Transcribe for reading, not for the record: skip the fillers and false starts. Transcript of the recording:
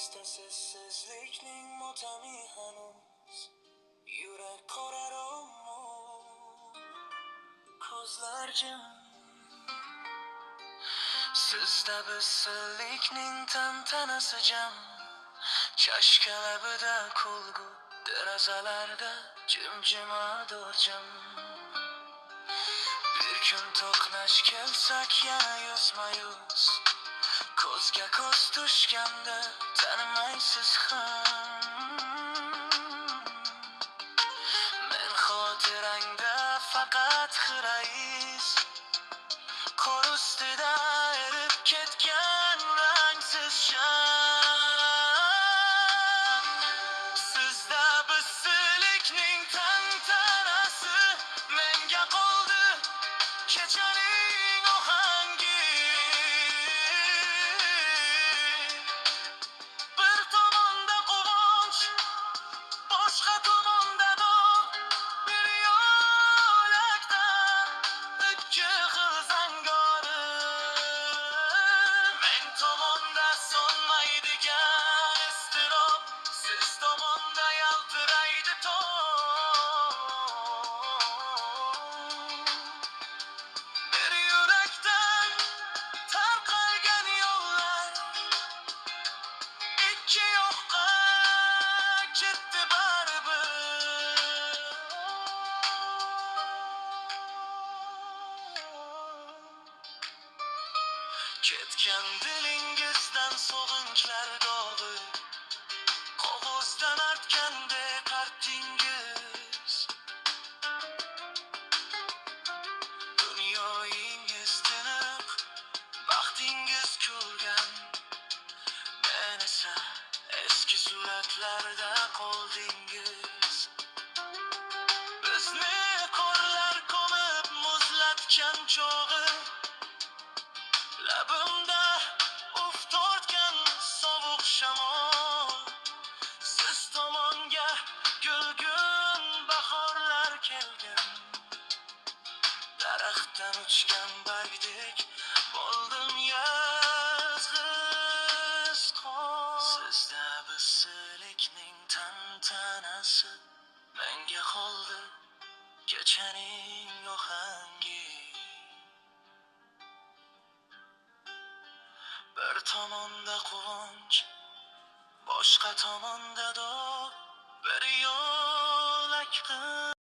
Ko'zda sessizlikning mo'tami hanuz yurak qoraromu ko'zlar jim. Sizda bisillikning tantanasi jam, chashka labida kulgu, derazalarda jimjimador jam. Bir kun to'qnash kelsak yana yuzma-yuz, ko'zga ko'z tushganda tanimaysiz ham. Men xotirangda faqat xirais, qor ustida erib ketgan rangsiz sham. Sizda bisillikning tantanasi, menga qoldi kechaning ohangi. Bir tomonda quvonch, boshqa tomonda dog', bir yo'lakda ikki xil zangori. Men tomonda so'nmaydigan iztirob, siz tomonda yaltiraydi tong. Bir yurakdan tarqalgan yo'llar ikki yoqqa ketdi baribir. Ketgan dilingizdan sog'inchlar dog'i, qog'ozdan artgandek artingiz. Dunyoyingiz tiniq, baxtingiz kulgan, men esa eski suratlarda qoldingiz. Bizni qorlar ko'mib muzlatgan chog'i, labimda uf tortgan sovuq shamol. Siz tomonga gulgun bahorlar kelgan, daraxtdan uchgan bargdek bo'ldim yozg'iz qor. Sizda bisillikning tantanasi, menga qoldi kechaning ohangi. Bir tomonda quvonch, boshqa tomonda dog', bir yo'lak qiz.